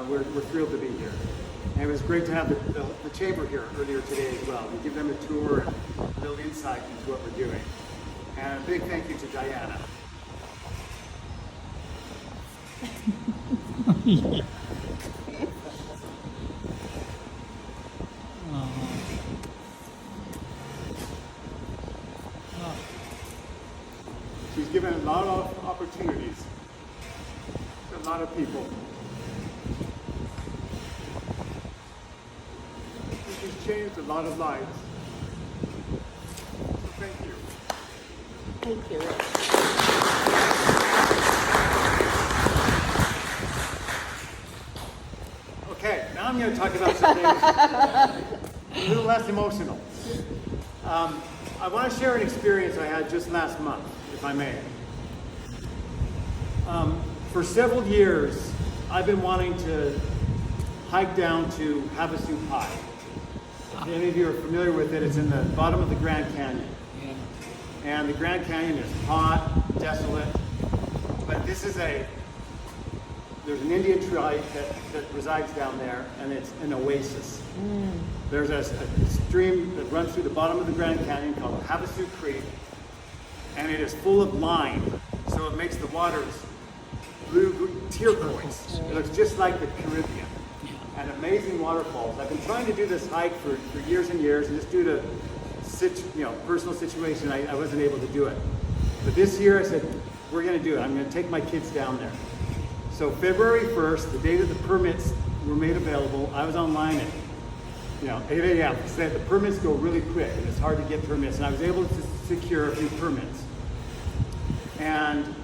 we're thrilled to be here. And it was great to have the chamber here earlier today as well. We give them a tour and a little insight into what we're doing. And a big thank you to Diana. She's given a lot of opportunities to a lot of people. She's changed a lot of lives. So thank you. Thank you. Okay, now I'm going to talk about something a little less emotional. I want to share an experience I had just last month, if I may. For several years, I've been wanting to hike down to Havasu High. If any of you are familiar with it, it's in the bottom of the Grand Canyon. Yeah. And the Grand Canyon is hot, desolate, but this is there's an Indian tribe that resides down there, and it's an oasis. There's a stream that runs through the bottom of the Grand Canyon called Havasu Creek, and it is full of lime, so it makes the waters blue turquoise. It looks just like the Caribbean. And amazing waterfalls. I've been trying to do this hike for years and years, and just due to personal situation, I wasn't able to do it. But this year I said, we're going to do it. I'm going to take my kids down there. So February 1st, the day that the permits were made available, I was online at 8 a.m. Said the permits go really quick, and it's hard to get permits. And I was able to secure a few permits. And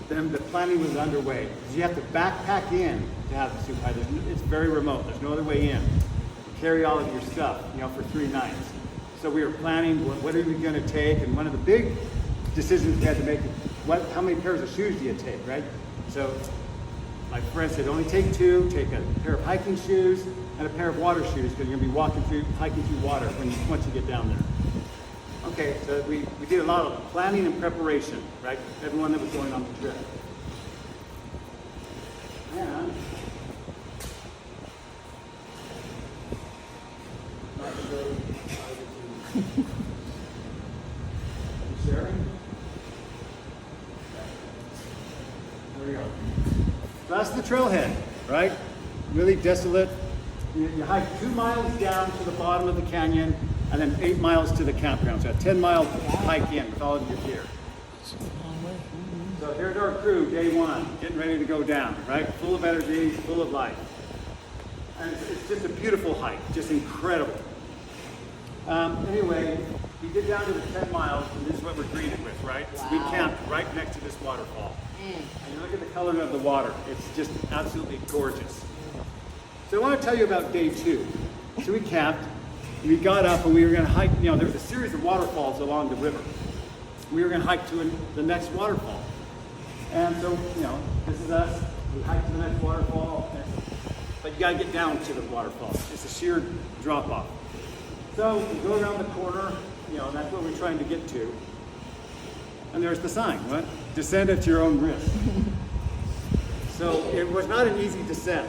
then the planning was underway. Because you have to backpack in to have the super high. It's very remote. There's no other way in. You carry all of your stuff, for 3 nights. So we were planning what are we going to take, and one of the big decisions we had to make: how many pairs of shoes do you take, right? So my friend said, only take 2. Take a pair of hiking shoes and a pair of water shoes, because you're going to be hiking through water once you get down there. Okay, so we did a lot of planning and preparation, right? Everyone that was going on the trip. And sharing? There we go. So that's the trailhead, right? Really desolate. You hike 2 miles down to the bottom of the canyon, and then 8 miles to the campground. So a 10-mile hike in with all of your gear. So here's our crew, day 1, getting ready to go down, right? Full of energy, full of life. And it's just a beautiful hike, just incredible. Anyway, we get down to the 10 miles, and this is what we're greeted with, right? Wow. So we camped right next to this waterfall. And you look at the color of the water, it's just absolutely gorgeous. So I want to tell you about day 2. So we camped, we got up, and we were going to hike. There was a series of waterfalls along the river. We were going to hike to the next waterfall. And so, this is us. We hike to the next waterfall, but you got to get down to the waterfall. It's a sheer drop off. So we go around the corner, and that's what we're trying to get to. And there's the sign, what? Descend at your own risk. So it was not an easy descent.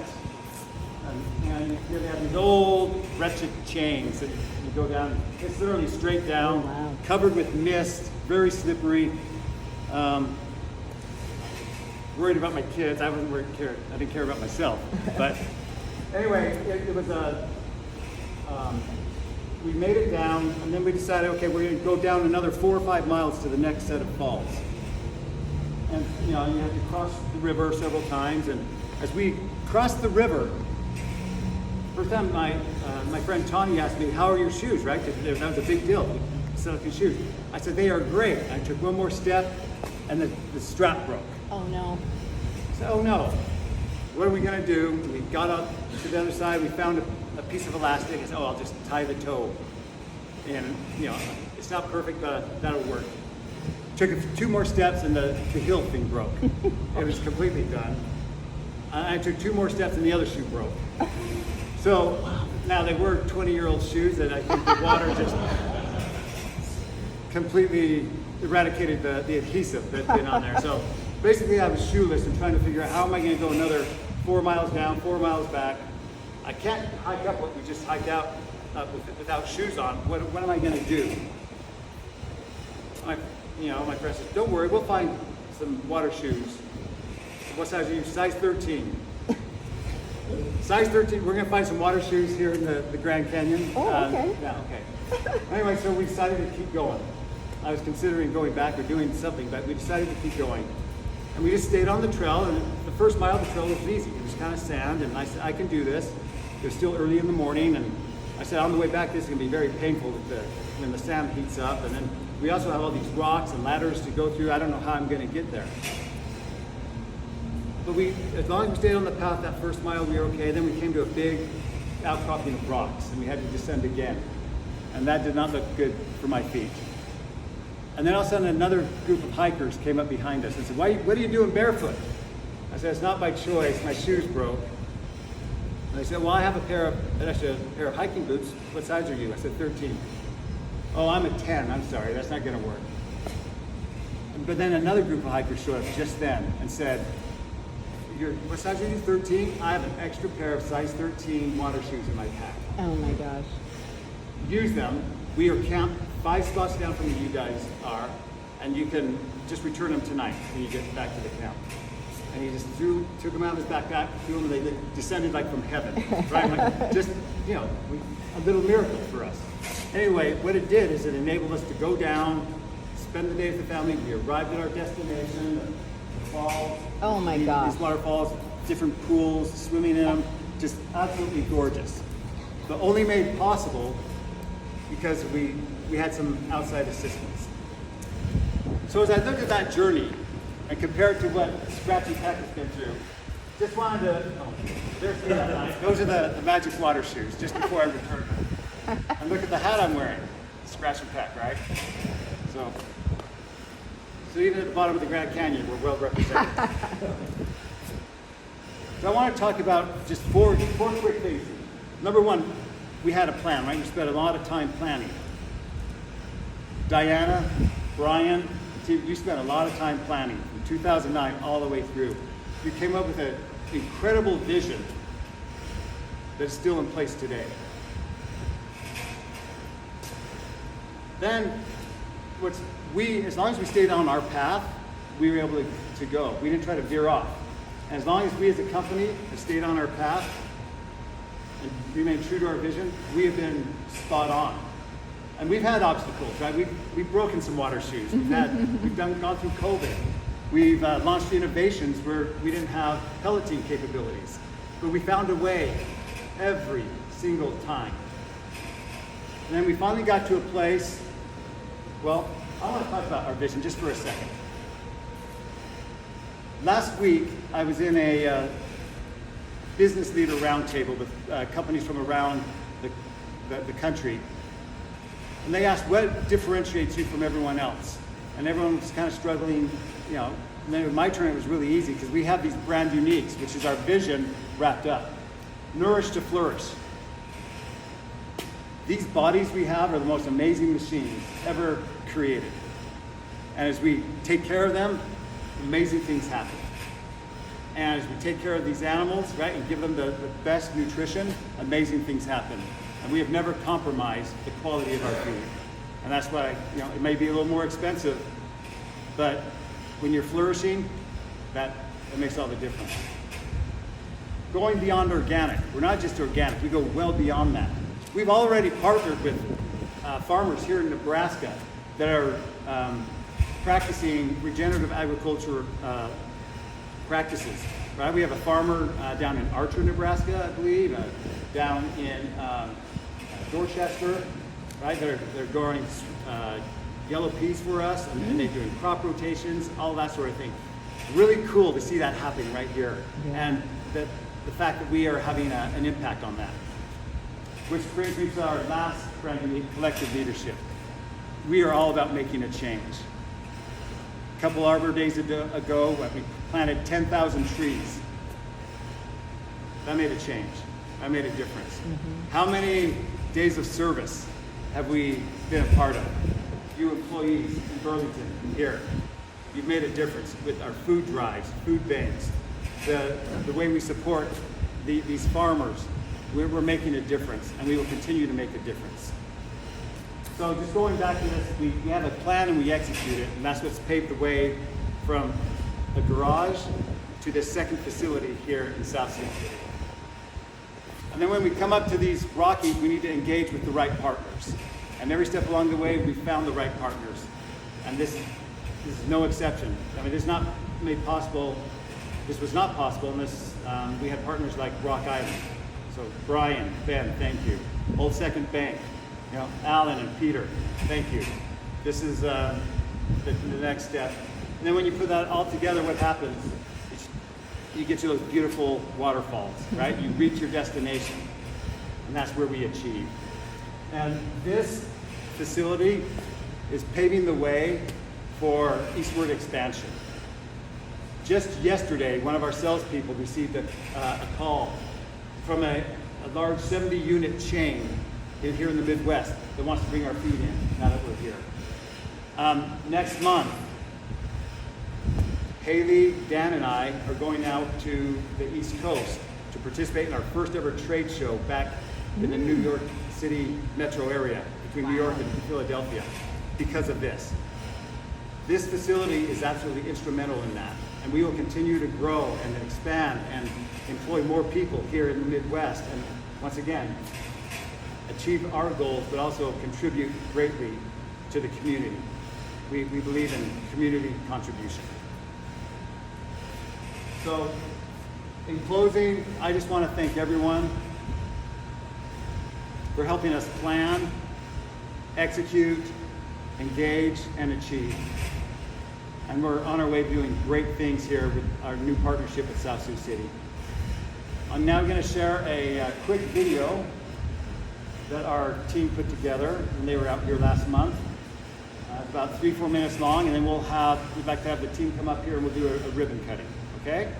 And you have these old, wretched chains that you go down. It's literally straight down, covered with mist, very slippery. Worried about my kids. I didn't care about myself. But anyway, it was we made it down, and then we decided, okay, we're going to go down another 4 or 5 miles to the next set of falls. And you have to cross the river several times. And as we crossed the river, first time my friend Tawny asked me, "How are your shoes?" Right? That was a big deal. Set up your shoes. I said, "They are great." I took one more step, and the strap broke. Oh no. So, oh no. What are we going to do? We got up to the other side. We found a piece of elastic. I said, "Oh, I'll just tie the toe." And it's not perfect, but that'll work. Took 2 more steps, and the heel thing broke. It was completely done. I took 2 more steps, and the other shoe broke. So now they were 20-year-old shoes that I think the water just completely eradicated the adhesive that's been on there. So basically I was shoeless and trying to figure out how am I going to go another 4 miles down, 4 miles back. I can't hike up what we just hiked out without shoes on. What am I going to do? My friend says, don't worry, we'll find some water shoes. What size are you? Size 13. Size 13, we're going to find some water shoes here in the Grand Canyon. Oh, okay. Yeah, okay. Anyway, so we decided to keep going. I was considering going back or doing something, but we decided to keep going. And we just stayed on the trail, and the first mile of the trail was easy. It was kind of sand, and I said, I can do this. It was still early in the morning, and I said, on the way back, this is going to be very painful when the sand heats up. And then we also have all these rocks and ladders to go through. I don't know how I'm going to get there. But as long as we stayed on the path that first mile, we were okay. Then we came to a big outcropping of rocks, and we had to descend again. And that did not look good for my feet. And then all of a sudden, another group of hikers came up behind us and said, what are you doing barefoot? I said, it's not by choice. My shoes broke. And they said, well, I have a pair of hiking boots. What size are you? I said, 13. Oh, I'm a 10. I'm sorry. That's not going to work. But then another group of hikers showed up just then and said, what size are you? 13? I have an extra pair of size 13 water shoes in my pack. Oh my gosh. Use them. We are camped 5 spots down from where you guys are, and you can just return them tonight when you get back to the camp. And he just took them out of his backpack, threw them, and they descended like from heaven, right? Like just, a little miracle for us. Anyway, what it did is it enabled us to go down, spend the day with the family. We arrived at our destination, the falls. Oh my gosh. These waterfalls, different pools, swimming in them, just absolutely gorgeous. But only made possible because we had some outside assistance. So as I look at that journey and compare it to what Scratchy Peck has been through, just wanted to, those are the Magic Water shoes, just before I returned them. And look at the hat I'm wearing, Scratchy Peck, right? So even at the bottom of the Grand Canyon, we're well represented. So I want to talk about just four quick things. Number one, we had a plan, right? We spent a lot of time planning. Diana, Brian, you spent a lot of time planning from 2009 all the way through. You came up with an incredible vision that's still in place today. Then, as long as we stayed on our path, we were able to go. We didn't try to veer off. And as long as we as a company have stayed on our path and remained true to our vision, we have been spot on. And we've had obstacles, right? We've broken some water shoes. We've gone through COVID. We've launched innovations where we didn't have pelleting capabilities, but we found a way every single time. And then we finally got to a place. Well, I want to talk about our vision just for a second. Last week, I was in a business leader roundtable with companies from around the country. And they asked, what differentiates you from everyone else? And everyone was kind of struggling, And then with my turn, it was really easy because we have these brand uniques, which is our vision wrapped up. Nourish to flourish. These bodies we have are the most amazing machines ever created. And as we take care of them, amazing things happen. And as we take care of these animals, right, and give them the best nutrition, amazing things happen. And we have never compromised the quality of our food. And that's why, it may be a little more expensive, but when you're flourishing, that makes all the difference. Going beyond organic. We're not just organic, we go well beyond that. We've already partnered with farmers here in Nebraska that are practicing regenerative agriculture practices. Right? We have a farmer down in Archer, Nebraska, I believe, down in Dorchester, right? They're growing yellow peas for us, and they're doing crop rotations, all that sort of thing. Really cool to see that happening right here, and the fact that we are having an impact on that. Which brings me to our last brand unique collective leadership. We are all about making a change. A couple Arbor Days ago, we planted 10,000 trees. That made a change. That made a difference. How many days of service have we been a part of? You employees in Burlington, here, you've made a difference with our food drives, food banks, the way we support these farmers, we're making a difference, and we will continue to make a difference. So just going back to this, we have a plan and we execute it, and that's what's paved the way from a garage to this second facility here in South Sioux City. And then when we come up to these Rockies, we need to engage with the right partners. And every step along the way, we found the right partners. And this is no exception. I mean, this was not possible unless we had partners like Rock Island. So Brian, Ben, thank you. Old Second Bank, Alan and Peter, thank you. This is the next step. And then when you put that all together, what happens? You get to those beautiful waterfalls, right? You reach your destination, and that's where we achieve. And this facility is paving the way for eastward expansion. Just yesterday, one of our salespeople received a call from a large 70-unit chain here in the Midwest that wants to bring our feed in now that we're here. Next month, Haley, Dan, and I are going out to the East Coast to participate in our first ever trade show back in the New York City metro area between New York and Philadelphia because of this. This facility is absolutely instrumental in that, and we will continue to grow and expand and employ more people here in the Midwest, and once again, achieve our goals, but also contribute greatly to the community. We believe in community contribution. So, in closing, I just want to thank everyone for helping us plan, execute, engage, and achieve. And we're on our way to doing great things here with our new partnership with South Sioux City. I'm now going to share a quick video that our team put together when they were out here last month. About 3-4 minutes long, and then we'd like to have the team come up here and we'll do a ribbon cutting, okay?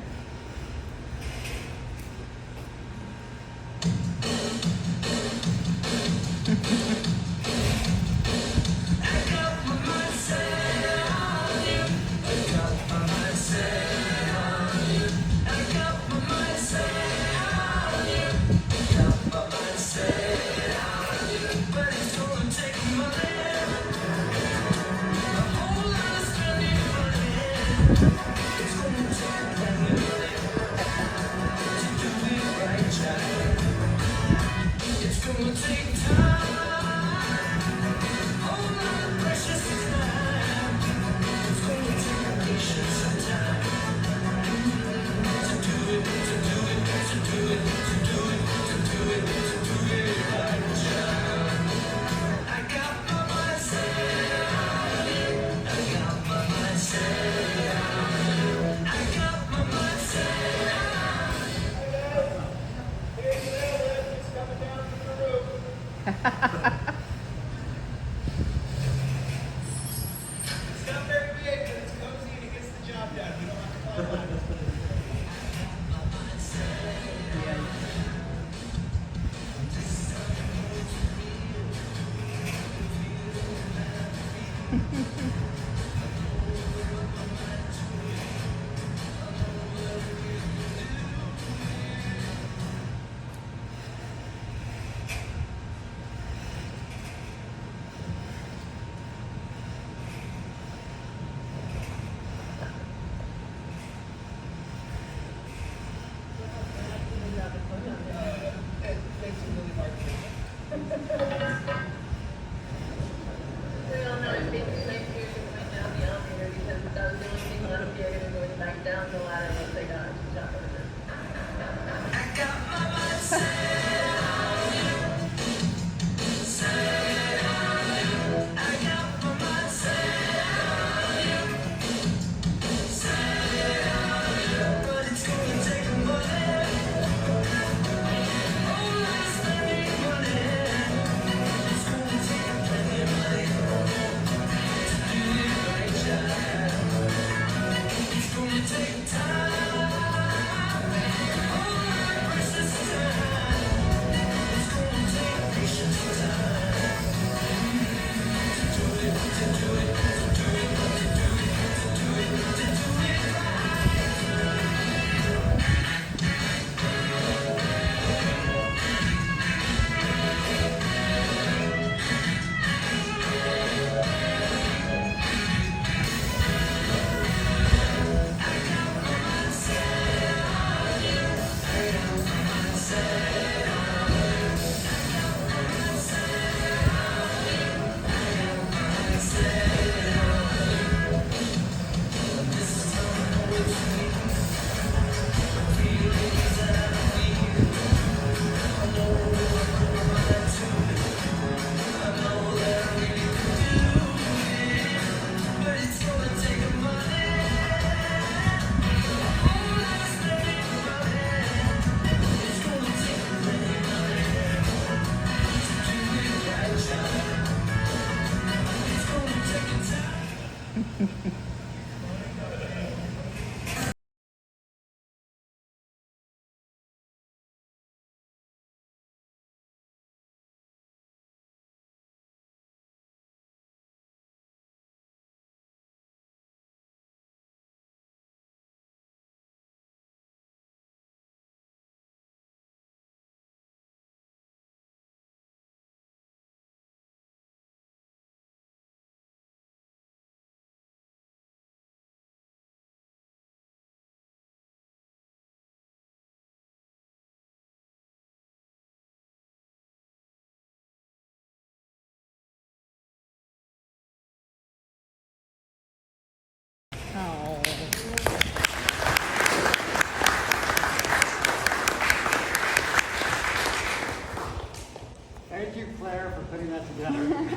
putting that together.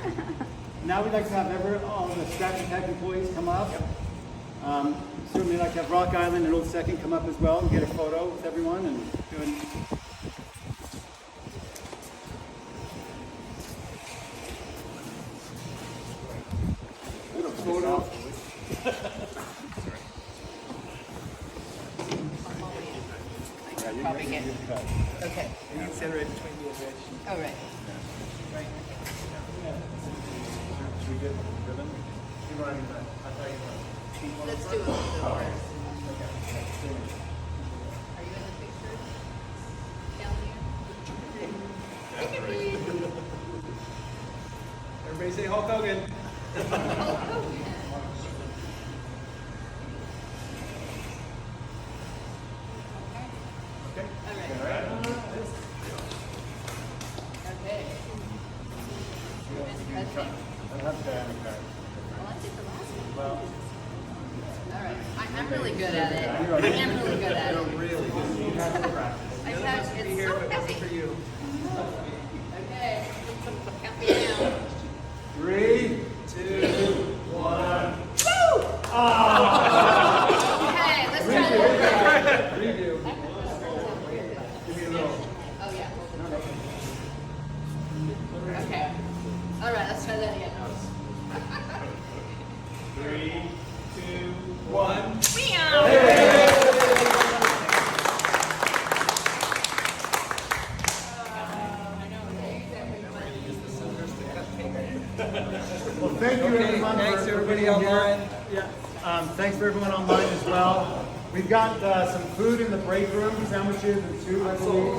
Now we'd like to have all the Scratch Attack employees come up. Certainly like to have Rock Island and Old Second come up as well and get a photo with everyone and do an photo. Probably get. Okay. You can sit right between me and Rich. All right. Should we get ribbon? You want to, I thought you wanted. Let's do it with the words. Are you in the picture? Down here? Everybody say Hulk Hogan. All right. Okay. I'll have Diana card. Well, I did the last one. Well, All right. I'm really good at it. I am really good at it. Really? you have to practice. I've None had, of us would be it's here so if it wasn't heavy. for you. Okay. Count me down. 3, 2, 1. Okay, let's try that. Review. Give me a little. Oh, yeah. Okay. All right, let's try that again. 3, 2, 1. Meow. Well, thank you Okay, everyone. thanks for everybody being here. online. Yeah. Thanks for everyone online as well. We've got some food in the break room, sandwiches and soup, I believe.